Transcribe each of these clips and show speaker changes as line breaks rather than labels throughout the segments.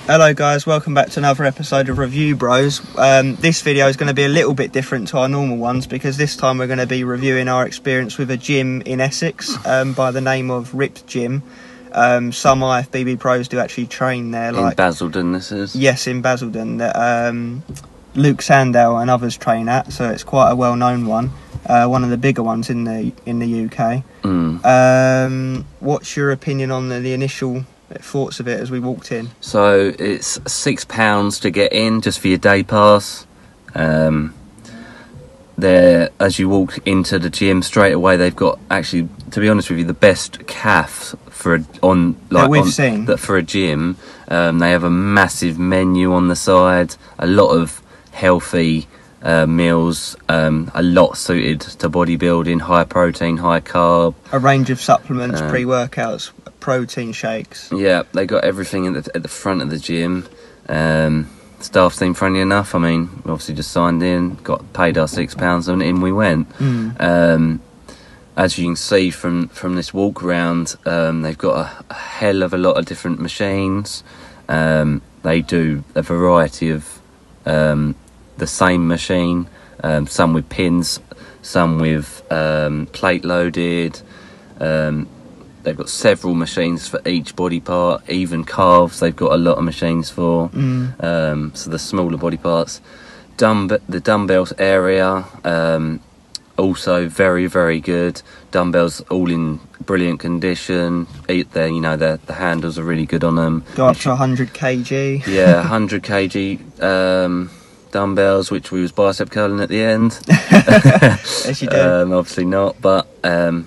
Hello guys, welcome back to another episode of Review Bros. This video is going to be a little bit different to our normal ones because this time we're going to be reviewing our experience with a gym in Essex by the name of Ripped Gym. Some IFBB pros do actually train there.
In Basildon this is? Yes,
in Basildon. That Luke Sandell and others train at, so it's quite a well-known one. One of the bigger ones in the UK. What's your opinion on the initial thoughts of it as we walked in?
So it's £6 to get in just for your day pass. There, as you walk into the gym straight away, they've got, actually, to be honest with you, the best calf for a gym. They have a massive menu on the side, a lot of healthy meals, a lot suited to bodybuilding, high protein, high carb,
a range of supplements, pre-workouts, protein shakes.
Yeah, they got everything at the front of the gym. Staff seemed friendly enough. I mean, we obviously just signed in, got paid our £6 and in we went. As you can see from this walk around, they've got a hell of a lot of different machines. They do a variety of the same machine, some with pins, some with plate loaded. They've got several machines for each body part, even calves they've got a lot of machines for. So the smaller body parts. The dumbbells area, also very, very good. Dumbbells all in brilliant condition. The handles are really good on them.
Go up to 100 kg.
Yeah, 100 kg dumbbells, which we was bicep curling at the end.
Yes, you do.
Obviously not, but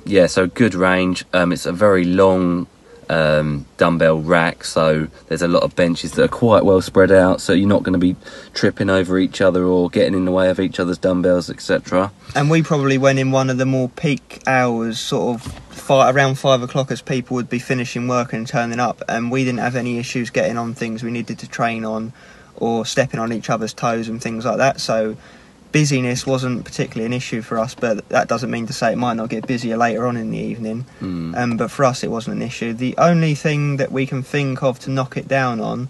yeah, so good range. It's a very long dumbbell rack, so there's a lot of benches that are quite well spread out, so you're not going to be tripping over each other or getting in the way of each other's dumbbells, etc.
And we probably went in one of the more peak hours, sort of around 5 o'clock, as people would be finishing work and turning up, and we didn't have any issues getting on things we needed to train on or stepping on each other's toes and things like that. So busyness wasn't particularly an issue for us, but that doesn't mean to say it might not get busier later on in the evening. But for us it wasn't an issue. The only thing that we can think of to knock it down on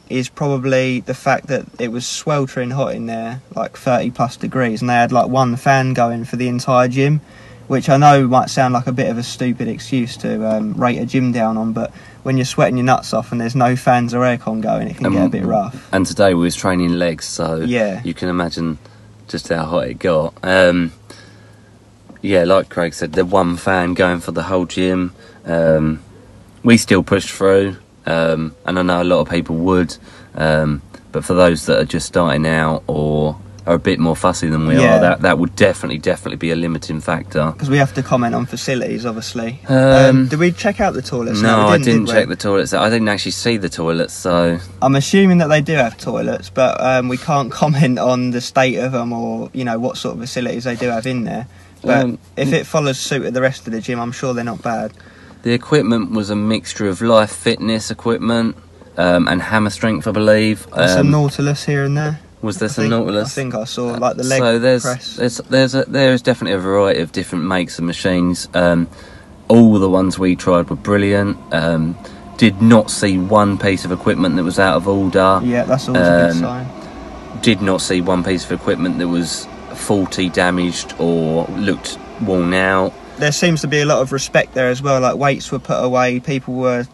is probably the fact that it was sweltering hot in there, like 30 plus degrees, and they had like one fan going for the entire gym, which I know might sound like a bit of a stupid excuse to rate a gym down on, but when you're sweating your nuts off and there's no fans or aircon going, it can get a bit rough.
And today we was training legs, so
yeah,
you can imagine just how hot it got. Yeah, like Craig said, the one fan going for the whole gym. We still pushed through, and I know a lot of people would, but for those that are just starting out or are a bit more fussy than we are, that would definitely be a limiting factor.
Because we have to comment on facilities, obviously. Did we check out the toilets?
No, I didn't check the toilets. I didn't actually see the toilets, so
I'm assuming that they do have toilets, but we can't comment on the state of them or what sort of facilities they do have in there. But if it follows suit with the rest of the gym, I'm sure they're not bad.
The equipment was a mixture of life fitness equipment and hammer strength, I believe.
Some Nautilus here and there.
Was there some Nautilus?
I think I saw like the leg press.
There's definitely a variety of different makes of machines. All the ones we tried were brilliant. Did not see one piece of equipment that was out of order.
Yeah, that's always a good sign.
Did not see one piece of equipment that was faulty, damaged, or looked worn out.
There seems to be a lot of respect there as well. Like weights were put away, people were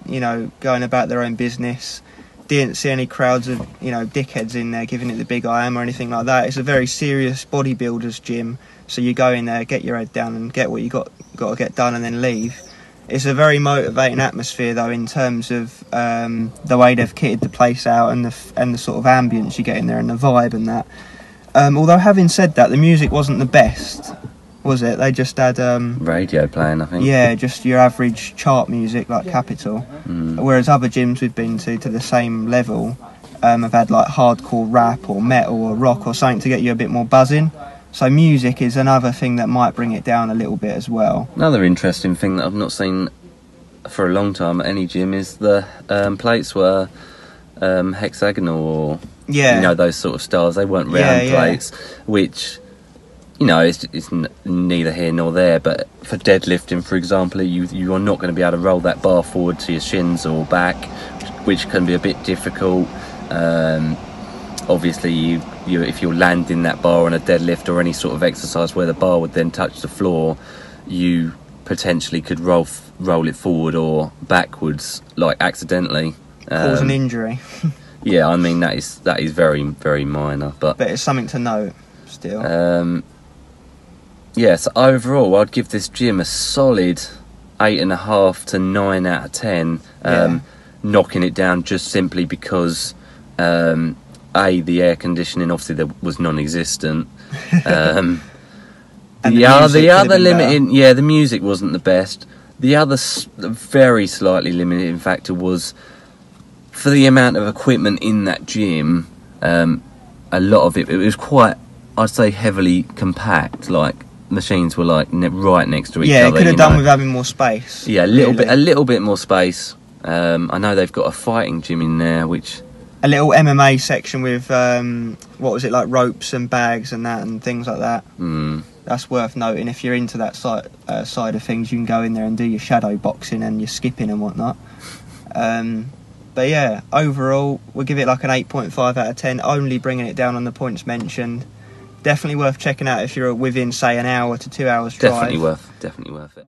going about their own business. Didn't see any crowds of dickheads in there giving it the big I am or anything like that. It's a very serious bodybuilders gym, so you go in there, get your head down and get what you got to get done and then leave. It's a very motivating atmosphere though, in terms of the way they've kitted the place out and the sort of ambience you get in there and the vibe and that. Although having said that, the music wasn't the best, was it? They just had
radio playing, I think.
Yeah, just your average chart music like Capitol. Whereas other gyms we've been to the same level have had like hardcore rap or metal or rock or something to get you a bit more buzzing. So music is another thing that might bring it down a little bit as well.
Another interesting thing that I've not seen for a long time at any gym is the plates were hexagonal or those sort of styles. They weren't round plates, which you know, it's neither here nor there. But for deadlifting, for example, you are not going to be able to roll that bar forward to your shins or back, which can be a bit difficult. Obviously, you if you're landing that bar on a deadlift or any sort of exercise where the bar would then touch the floor, you potentially could roll it forward or backwards, like accidentally,
cause an injury.
Yeah, I mean that is very, very minor, but
it's something to note still.
Yeah, so overall I'd give this gym a solid 8.5 to 9 out of 10. Knocking it down just simply because the air conditioning obviously there was non-existent.
And
the other limiting, the music wasn't the best. The other very slightly limiting factor was for the amount of equipment in that gym. A lot of it was quite, I'd say, heavily compact. Like machines were like right next to each other.
Yeah, it could have done with having more space.
Yeah, a little bit more space. I know they've got a fighting gym in there, which
a little MMA section with what was it, like ropes and bags and that and things like that. That's worth noting. If you're into that side of things, you can go in there and do your shadow boxing and your skipping and whatnot. But yeah, overall we'll give it like an 8.5 out of 10, only bringing it down on the points mentioned. Definitely worth checking out if you're within, say, an hour to 2 hours drive.
Definitely worth it.